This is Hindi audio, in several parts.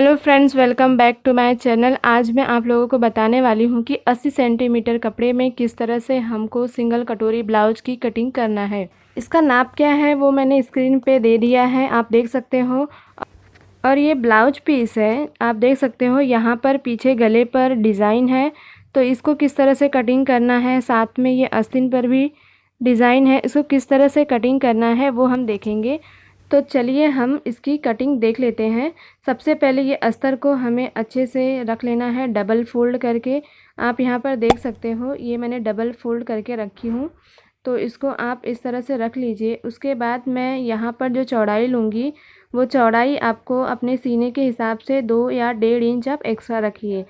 Hello friends, welcome back to my channel. आज मैं आप लोगों को बताने वाली हूँ कि 80 सेंटीमीटर कपड़े में किस तरह से हमको सिंगल कटोरी ब्लाउज की कटिंग करना है। इसका नाप क्या है वो मैंने स्क्रीन पे दे दिया है, आप देख सकते हो। और ये ब्लाउज पीस है, आप देख सकते हो। यहाँ पर पीछे गले पर डिज़ाइन है, तो इसको किस तरह से कटिंग करना है। साथ में ये आस्तीन पर भी डिज़ाइन है, इसको किस तरह से कटिंग करना है वो हम देखेंगे। तो चलिए हम इसकी कटिंग देख लेते हैं। सबसे पहले ये अस्तर को हमें अच्छे से रख लेना है डबल फोल्ड करके। आप यहाँ पर देख सकते हो, ये मैंने डबल फोल्ड करके रखी हूँ, तो इसको आप इस तरह से रख लीजिए। उसके बाद मैं यहाँ पर जो चौड़ाई लूँगी वो चौड़ाई आपको अपने सीने के हिसाब से 2 या 1.5 इंच आप एक्स्ट्रा रखिए।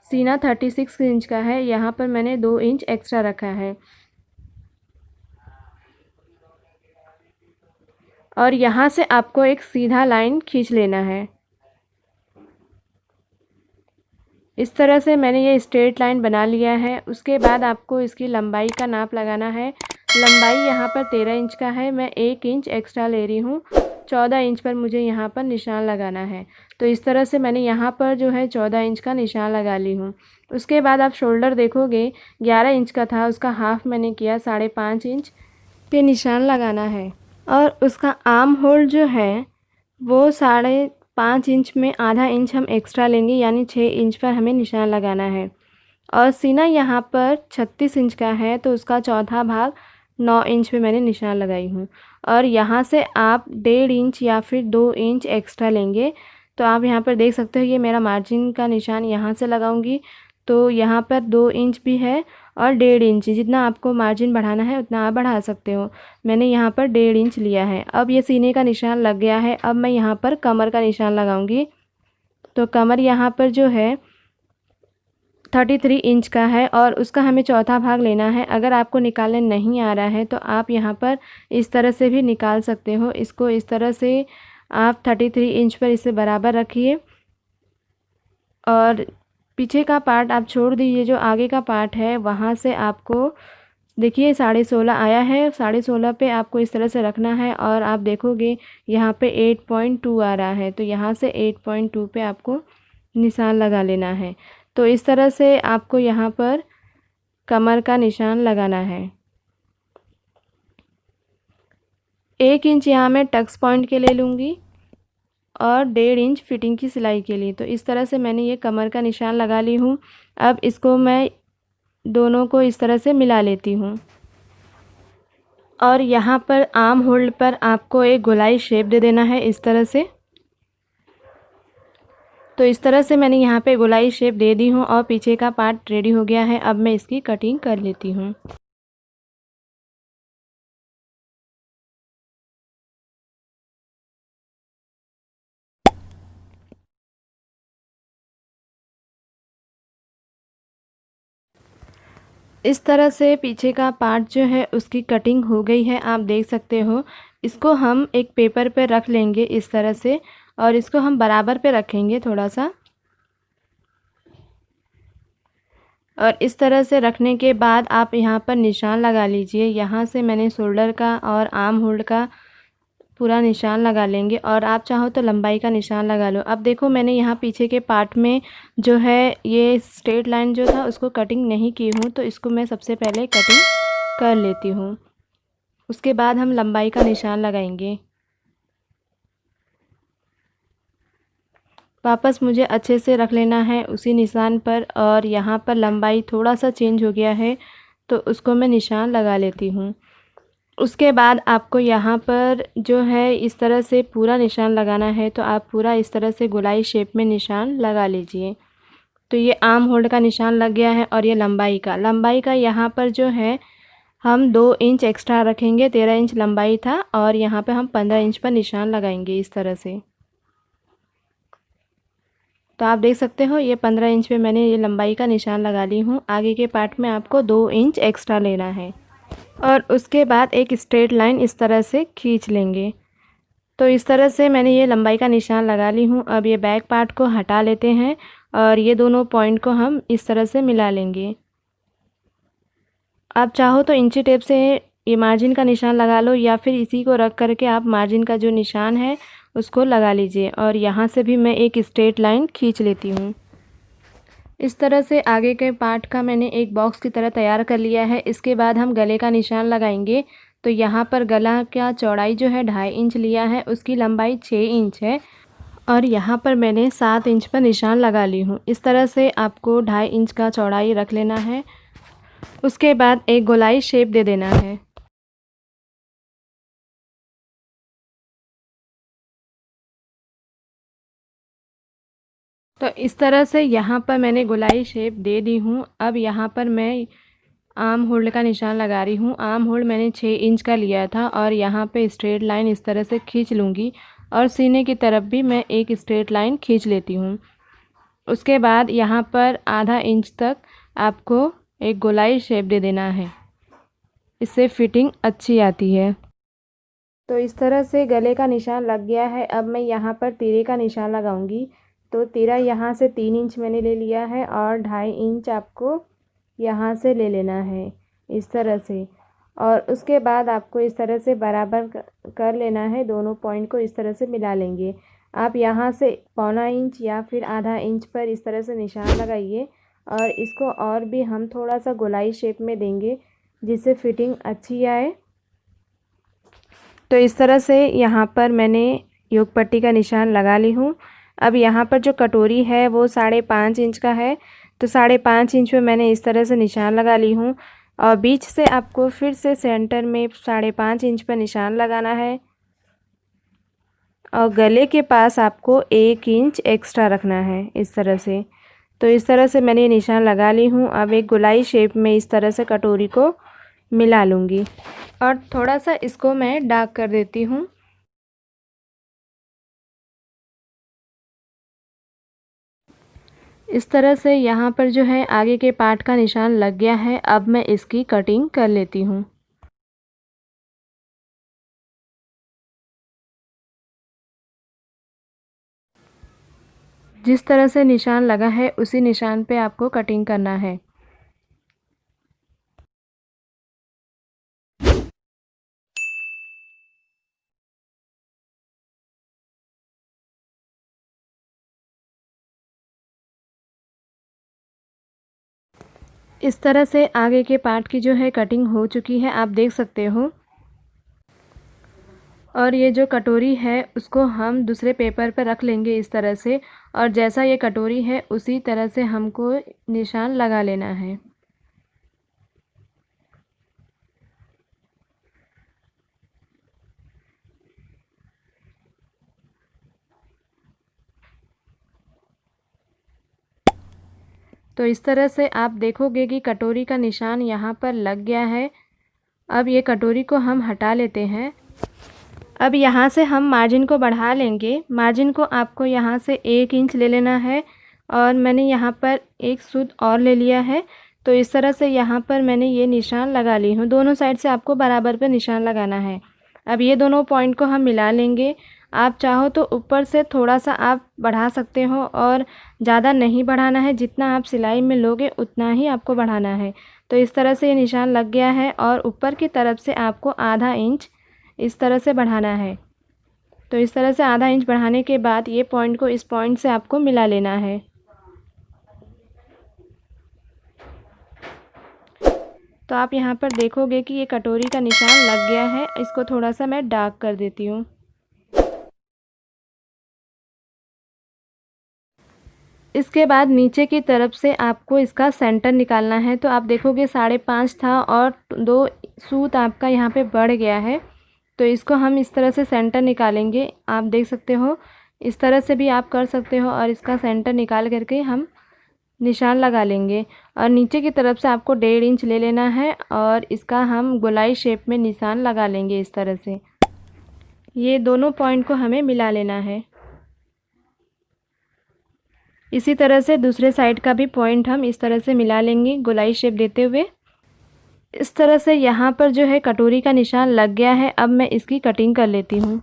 सीना 36 इंच का है, यहाँ पर मैंने 2 इंच एक्स्ट्रा रखा है। और यहाँ से आपको एक सीधा लाइन खींच लेना है। इस तरह से मैंने ये स्ट्रेट लाइन बना लिया है। उसके बाद आपको इसकी लंबाई का नाप लगाना है। लंबाई यहाँ पर 13 इंच का है, मैं 1 इंच एक्स्ट्रा ले रही हूँ। 14 इंच पर मुझे यहाँ पर निशान लगाना है। तो इस तरह से मैंने यहाँ पर जो है 14 इंच का निशान लगा ली हूँ। उसके बाद आप शोल्डर देखोगे 11 इंच का था, उसका हाफ मैंने किया 5.5 इंच पे निशान लगाना है। और उसका आर्म होल जो है वो 5.5 इंच में आधा इंच हम एक्स्ट्रा लेंगे, यानी 6 इंच पर हमें निशान लगाना है। और सीना यहाँ पर 36 इंच का है, तो उसका चौथा भाग 9 इंच पे मैंने निशान लगाई हूँ। और यहाँ से आप 1.5 इंच या फिर 2 इंच एक्स्ट्रा लेंगे। तो आप यहाँ पर देख सकते हो, ये मेरा मार्जिन का निशान यहाँ से लगाऊंगी, तो यहाँ पर 2 इंच भी है और 1.5 इंच। जितना आपको मार्जिन बढ़ाना है उतना आप बढ़ा सकते हो। मैंने यहाँ पर 1.5 इंच लिया है। अब ये सीने का निशान लग गया है। अब मैं यहाँ पर कमर का निशान लगाऊंगी। तो कमर यहाँ पर जो है 33 इंच का है और उसका हमें चौथा भाग लेना है। अगर आपको निकालने नहीं आ रहा है तो आप यहाँ पर इस तरह से भी निकाल सकते हो। इसको इस तरह से आप 33 इंच पर इसे बराबर रखिए और पीछे का पार्ट आप छोड़ दीजिए। जो आगे का पार्ट है वहाँ से आपको देखिए 16.5 आया है। 16.5 पे आपको इस तरह से रखना है और आप देखोगे यहाँ पे 8.2 आ रहा है, तो यहाँ से 8.2 पे आपको निशान लगा लेना है। तो इस तरह से आपको यहाँ पर कमर का निशान लगाना है। 1 इंच यहाँ मैं टक्स पॉइंट के ले लूँगी और 1.5 इंच फिटिंग की सिलाई के लिए। तो इस तरह से मैंने ये कमर का निशान लगा ली हूँ। अब इसको मैं दोनों को इस तरह से मिला लेती हूँ। और यहाँ पर आर्म होल्ड पर आपको एक गोलाई शेप दे देना है इस तरह से। तो इस तरह से मैंने यहाँ पे गोलाई शेप दे दी हूँ और पीछे का पार्ट रेडी हो गया है। अब मैं इसकी कटिंग कर लेती हूँ। इस तरह से पीछे का पार्ट जो है उसकी कटिंग हो गई है, आप देख सकते हो। इसको हम एक पेपर पे रख लेंगे इस तरह से और इसको हम बराबर पे रखेंगे थोड़ा सा। और इस तरह से रखने के बाद आप यहाँ पर निशान लगा लीजिए। यहाँ से मैंने शोल्डर का और आर्म होल्ड का पूरा निशान लगा लेंगे और आप चाहो तो लंबाई का निशान लगा लो। अब देखो मैंने यहाँ पीछे के पार्ट में जो है ये स्ट्रेट लाइन जो था उसको कटिंग नहीं की हूँ, तो इसको मैं सबसे पहले कटिंग कर लेती हूँ। उसके बाद हम लंबाई का निशान लगाएंगे। वापस मुझे अच्छे से रख लेना है उसी निशान पर। और यहाँ पर लंबाई थोड़ा सा चेंज हो गया है, तो उसको मैं निशान लगा लेती हूँ। उसके बाद आपको यहाँ पर जो है इस तरह से पूरा निशान लगाना है, तो आप पूरा इस तरह से गोलाई शेप में निशान लगा लीजिए। तो ये आर्म होल्ड का निशान लग गया है। और ये लंबाई का यहाँ पर जो है हम 2 इंच एक्स्ट्रा रखेंगे। 13 इंच लंबाई था और यहाँ पे हम 15 इंच पर निशान लगाएंगे इस तरह से। तो आप देख सकते हो ये 15 इंच पे मैंने ये लंबाई का निशान लगा ली हूँ। आगे के पार्ट में आपको 2 इंच एक्स्ट्रा लेना है और उसके बाद एक स्ट्रेट लाइन इस तरह से खींच लेंगे। तो इस तरह से मैंने ये लंबाई का निशान लगा ली हूँ। अब ये बैक पार्ट को हटा लेते हैं और ये दोनों पॉइंट को हम इस तरह से मिला लेंगे। आप चाहो तो इंची टेप से ये मार्जिन का निशान लगा लो या फिर इसी को रख करके आप मार्जिन का जो निशान है उसको लगा लीजिए। और यहाँ से भी मैं एक स्ट्रेट लाइन खींच लेती हूँ। इस तरह से आगे के पार्ट का मैंने एक बॉक्स की तरह तैयार कर लिया है। इसके बाद हम गले का निशान लगाएंगे। तो यहाँ पर गला का चौड़ाई जो है 2.5 इंच लिया है, उसकी लंबाई 6 इंच है और यहाँ पर मैंने 7 इंच पर निशान लगा ली हूँ। इस तरह से आपको 2.5 इंच का चौड़ाई रख लेना है। उसके बाद एक गोलाई शेप दे देना है। तो इस तरह से यहाँ पर मैंने गोलाई शेप दे दी हूँ। अब यहाँ पर मैं आर्म होल्ड का निशान लगा रही हूँ। आर्म होल्ड मैंने 6 इंच का लिया था और यहाँ पे स्ट्रेट लाइन इस तरह से खींच लूँगी और सीने की तरफ भी मैं एक स्ट्रेट लाइन खींच लेती हूँ। उसके बाद यहाँ पर आधा इंच तक आपको एक गोलाई शेप दे देना है, इससे फिटिंग अच्छी आती है। तो इस तरह से गले का निशान लग गया है। अब मैं यहाँ पर तीरे का निशान लगाऊंगी। तो तीरा यहाँ से 3 इंच मैंने ले लिया है और 2.5 इंच आपको यहाँ से ले लेना है, इस तरह से। और उसके बाद आपको इस तरह से बराबर कर लेना है, दोनों पॉइंट को इस तरह से मिला लेंगे। आप यहाँ से 1/4 इंच या फिर आधा इंच पर इस तरह से निशान लगाइए और इसको और भी हम थोड़ा सा गोलाई शेप में देंगे जिससे फिटिंग अच्छी आए। तो इस तरह से यहाँ पर मैंने योग पट्टी का निशान लगा ली हूँ। अब यहाँ पर जो कटोरी है वो 5.5 इंच का है, तो 5.5 इंच में मैंने इस तरह से निशान लगा ली हूँ और बीच से आपको फिर से सेंटर में 5.5 इंच पर निशान लगाना है और गले के पास आपको 1 इंच एक्स्ट्रा रखना है, इस तरह से। तो इस तरह से मैंने निशान लगा ली हूँ। अब एक गोलाई शेप में इस तरह से कटोरी को मिला लूँगी और थोड़ा सा इसको मैं डार्क कर देती हूँ। इस तरह से यहाँ पर जो है आगे के पार्ट का निशान लग गया है। अब मैं इसकी कटिंग कर लेती हूँ। जिस तरह से निशान लगा है उसी निशान पे आपको कटिंग करना है। इस तरह से आगे के पार्ट की जो है कटिंग हो चुकी है, आप देख सकते हो। और ये जो कटोरी है उसको हम दूसरे पेपर पर रख लेंगे इस तरह से, और जैसा ये कटोरी है उसी तरह से हमको निशान लगा लेना है। तो इस तरह से आप देखोगे कि कटोरी का निशान यहाँ पर लग गया है। अब ये कटोरी को हम हटा लेते हैं। अब यहाँ से हम मार्जिन को बढ़ा लेंगे। मार्जिन को आपको यहाँ से 1 इंच ले लेना है और मैंने यहाँ पर एक सूत और ले लिया है। तो इस तरह से यहाँ पर मैंने ये निशान लगा ली हूँ। दोनों साइड से आपको बराबर पे निशान लगाना है। अब ये दोनों पॉइंट को हम मिला लेंगे। आप चाहो तो ऊपर से थोड़ा सा आप बढ़ा सकते हो और ज़्यादा नहीं बढ़ाना है, जितना आप सिलाई में लोगे उतना ही आपको बढ़ाना है। तो इस तरह से ये निशान लग गया है और ऊपर की तरफ से आपको आधा इंच इस तरह से बढ़ाना है। तो इस तरह से आधा इंच बढ़ाने के बाद ये पॉइंट को इस पॉइंट से आपको मिला लेना है। तो आप यहाँ पर देखोगे कि ये कटोरी का निशान लग गया है। इसको थोड़ा सा मैं डार्क कर देती हूँ। इसके बाद नीचे की तरफ से आपको इसका सेंटर निकालना है। तो आप देखोगे 5.5 था और 2 सूत आपका यहाँ पे बढ़ गया है। तो इसको हम इस तरह से सेंटर निकालेंगे। आप देख सकते हो, इस तरह से भी आप कर सकते हो और इसका सेंटर निकाल करके हम निशान लगा लेंगे। और नीचे की तरफ से आपको 1.5 इंच ले लेना है और इसका हम गोलाई शेप में निशान लगा लेंगे इस तरह से। ये दोनों पॉइंट को हमें मिला लेना है। इसी तरह से दूसरे साइड का भी पॉइंट हम इस तरह से मिला लेंगे गोलाई शेप देते हुए। इस तरह से यहाँ पर जो है कटोरी का निशान लग गया है। अब मैं इसकी कटिंग कर लेती हूँ।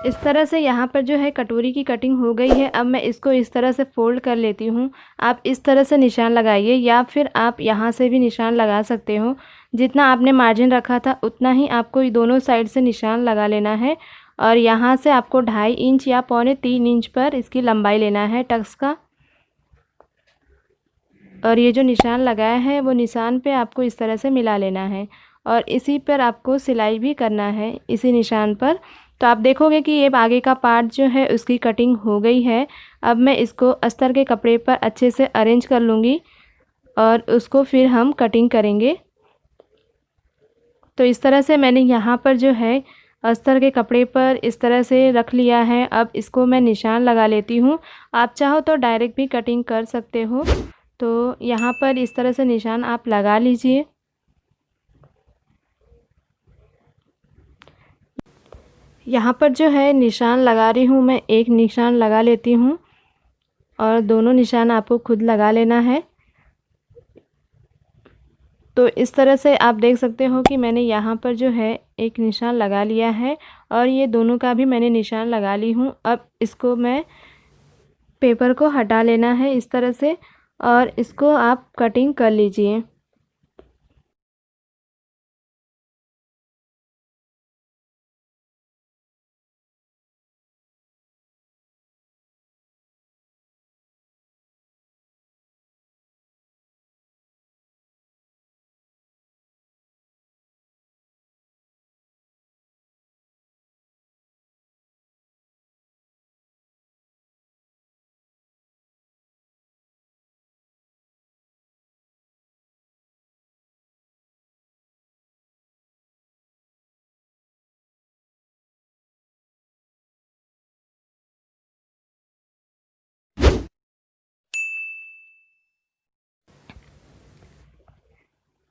इस तरह से यहाँ पर जो है कटोरी की कटिंग हो गई है। अब मैं इसको इस तरह से फ़ोल्ड कर लेती हूँ। आप इस तरह से निशान लगाइए या फिर आप यहाँ से भी निशान लगा सकते हो। जितना आपने मार्जिन रखा था उतना ही आपको दोनों साइड से निशान लगा लेना है। और यहाँ से आपको 2.5 इंच या 2.25 इंच पर इसकी लंबाई लेना है टक्स का। और ये जो निशान लगाया है वो निशान पे आपको इस तरह से मिला लेना है और इसी पर आपको सिलाई भी करना है, इसी निशान पर। तो आप देखोगे कि ये आगे का पार्ट जो है उसकी कटिंग हो गई है। अब मैं इसको अस्तर के कपड़े पर अच्छे से अरेंज कर लूँगी और उसको फिर हम कटिंग करेंगे। तो इस तरह से मैंने यहाँ पर जो है अस्तर के कपड़े पर इस तरह से रख लिया है। अब इसको मैं निशान लगा लेती हूँ। आप चाहो तो डायरेक्ट भी कटिंग कर सकते हो। तो यहाँ पर इस तरह से निशान आप लगा लीजिए। यहाँ पर जो है निशान लगा रही हूँ मैं, एक निशान लगा लेती हूँ और दोनों निशान आपको खुद लगा लेना है। तो इस तरह से आप देख सकते हो कि मैंने यहाँ पर जो है एक निशान लगा लिया है और ये दोनों का भी मैंने निशान लगा ली हूँ। अब इसको मैं पेपर को हटा लेना है इस तरह से और इसको आप कटिंग कर लीजिए।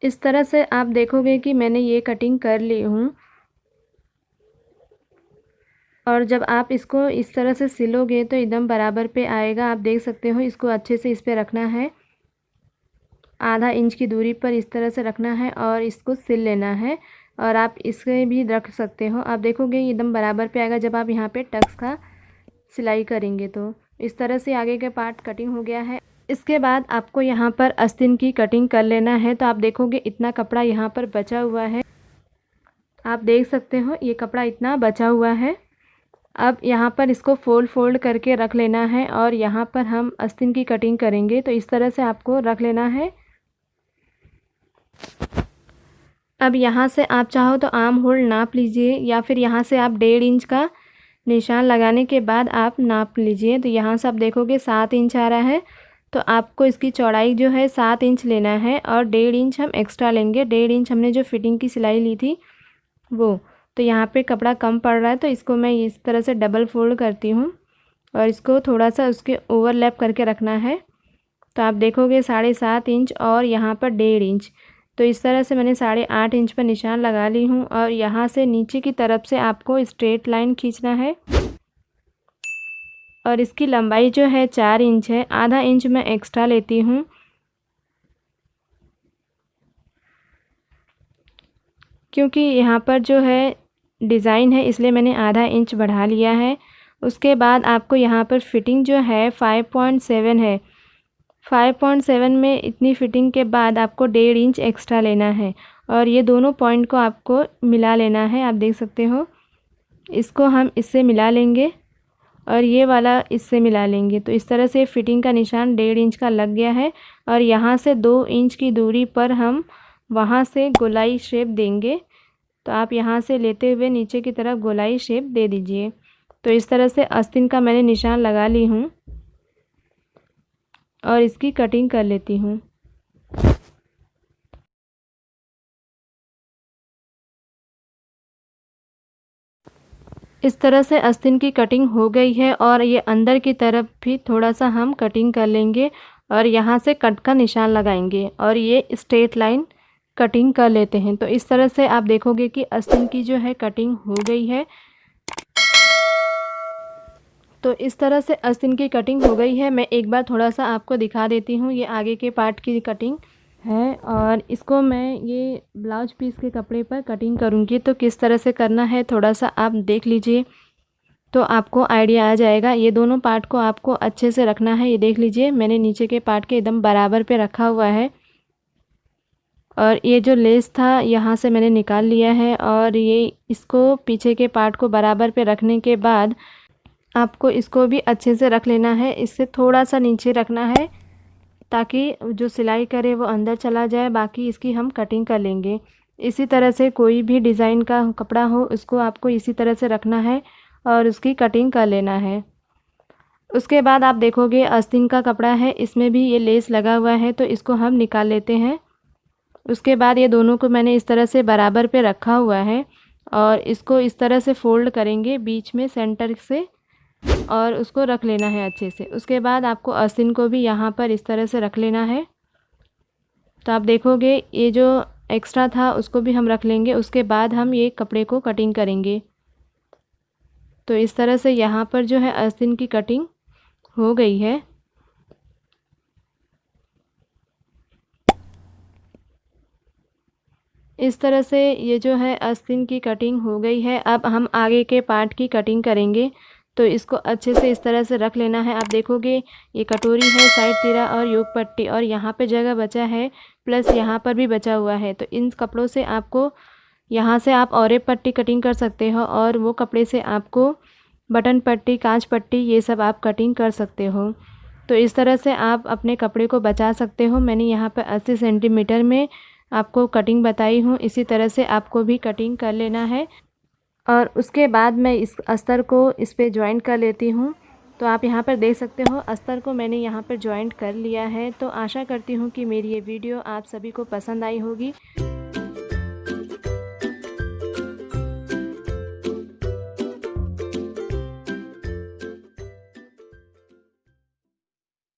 इस तरह से आप देखोगे कि मैंने ये कटिंग कर ली हूँ। और जब आप इसको इस तरह से सिलोगे तो एकदम बराबर पे आएगा। आप देख सकते हो, इसको अच्छे से इस पे रखना है, आधा इंच की दूरी पर इस तरह से रखना है और इसको सिल लेना है। और आप इसे भी रख सकते हो। आप देखोगे एकदम बराबर पे आएगा जब आप यहाँ पे टक्स का सिलाई करेंगे। तो इस तरह से आगे का पार्ट कटिंग हो गया है। इसके बाद आपको यहाँ पर आस्तीन की कटिंग कर लेना है। तो आप देखोगे इतना कपड़ा यहाँ पर बचा हुआ है, आप देख सकते हो ये कपड़ा इतना बचा हुआ है। अब यहाँ पर इसको फोल्ड करके रख लेना है और यहाँ पर हम आस्तीन की कटिंग करेंगे। तो इस तरह से आपको रख लेना है। अब यहाँ से आप चाहो तो आर्म होल नाप लीजिए या फिर यहाँ से आप 1.5 इंच का निशान लगाने के बाद आप नाप लीजिए। तो यहाँ से आप देखोगे 7 इंच आ रहा है। तो आपको इसकी चौड़ाई जो है 7 इंच लेना है और 1.5 इंच हम एक्स्ट्रा लेंगे। 1.5 इंच हमने जो फिटिंग की सिलाई ली थी वो। तो यहाँ पे कपड़ा कम पड़ रहा है तो इसको मैं इस तरह से डबल फोल्ड करती हूँ और इसको थोड़ा सा उसके ओवरलैप करके रखना है। तो आप देखोगे 7.5 इंच और यहाँ पर 1.5 इंच। तो इस तरह से मैंने 8.5 इंच पर निशान लगा ली हूँ और यहाँ से नीचे की तरफ से आपको स्ट्रेट लाइन खींचना है। और इसकी लंबाई जो है 4 इंच है, आधा इंच मैं एक्स्ट्रा लेती हूँ। क्योंकि यहाँ पर जो है डिज़ाइन है इसलिए मैंने आधा इंच बढ़ा लिया है। उसके बाद आपको यहाँ पर फिटिंग जो है 5.7 है। 5.7 में इतनी फिटिंग के बाद आपको 1.5 इंच एक्स्ट्रा लेना है और ये दोनों पॉइंट को आपको मिला लेना है। आप देख सकते हो, इसको हम इससे मिला लेंगे और ये वाला इससे मिला लेंगे। तो इस तरह से फिटिंग का निशान 1.5 इंच का लग गया है और यहाँ से 2 इंच की दूरी पर हम वहाँ से गोलाई शेप देंगे। तो आप यहाँ से लेते हुए नीचे की तरफ गोलाई शेप दे दीजिए। तो इस तरह से आस्तीन का मैंने निशान लगा ली हूँ और इसकी कटिंग कर लेती हूँ। इस तरह से आस्तीन की कटिंग हो गई है और ये अंदर की तरफ भी थोड़ा सा हम कटिंग कर लेंगे और यहाँ से कट का निशान लगाएंगे और ये स्ट्रेट लाइन कटिंग कर लेते हैं। तो इस तरह से आप देखोगे कि आस्तीन की जो है कटिंग हो गई है। तो इस तरह से आस्तीन की कटिंग हो गई है। मैं एक बार थोड़ा सा आपको दिखा देती हूँ। ये आगे के पार्ट की कटिंग है और इसको मैं ये ब्लाउज पीस के कपड़े पर कटिंग करूँगी। तो किस तरह से करना है थोड़ा सा आप देख लीजिए। तो आपको आइडिया आ जाएगा। ये दोनों पार्ट को आपको अच्छे से रखना है। ये देख लीजिए मैंने नीचे के पार्ट के एकदम बराबर पे रखा हुआ है और ये जो लेस था यहाँ से मैंने निकाल लिया है और ये इसको पीछे के पार्ट को बराबर पे रखने के बाद आपको इसको भी अच्छे से रख लेना है। इससे थोड़ा सा नीचे रखना है ताकि जो सिलाई करे वो अंदर चला जाए, बाकी इसकी हम कटिंग कर लेंगे। इसी तरह से कोई भी डिज़ाइन का कपड़ा हो उसको आपको इसी तरह से रखना है और उसकी कटिंग कर लेना है। उसके बाद आप देखोगे आस्तीन का कपड़ा है, इसमें भी ये लेस लगा हुआ है तो इसको हम निकाल लेते हैं। उसके बाद ये दोनों को मैंने इस तरह से बराबर पे रखा हुआ है और इसको इस तरह से फ़ोल्ड करेंगे बीच में सेंटर से और उसको रख लेना है अच्छे से। उसके बाद आपको आस्तीन को भी यहाँ पर इस तरह से रख लेना है। तो आप देखोगे ये जो एक्स्ट्रा था उसको भी हम रख लेंगे। उसके बाद हम ये कपड़े को कटिंग करेंगे। तो इस तरह से यहाँ पर जो है आस्तीन की कटिंग हो गई है। इस तरह से ये जो है आस्तीन की कटिंग हो गई है। अब हम आगे के पार्ट की कटिंग करेंगे। तो इसको अच्छे से इस तरह से रख लेना है। आप देखोगे ये कटोरी है, साइड तीरा और योक पट्टी और यहाँ पे जगह बचा है, प्लस यहाँ पर भी बचा हुआ है। तो इन कपड़ों से आपको यहाँ से आप औरे पट्टी कटिंग कर सकते हो और वो कपड़े से आपको बटन पट्टी, कांच पट्टी ये सब आप कटिंग कर सकते हो। तो इस तरह से आप अपने कपड़े को बचा सकते हो। मैंने यहाँ पर 80 सेंटीमीटर में आपको कटिंग बताई हूँ। इसी तरह से आपको भी कटिंग कर लेना है और उसके बाद मैं इस अस्तर को इस पे जॉइंट कर लेती हूँ। तो आप यहाँ पर देख सकते हो अस्तर को मैंने यहाँ पर जॉइंट कर लिया है। तो आशा करती हूँ कि मेरी ये वीडियो आप सभी को पसंद आई होगी।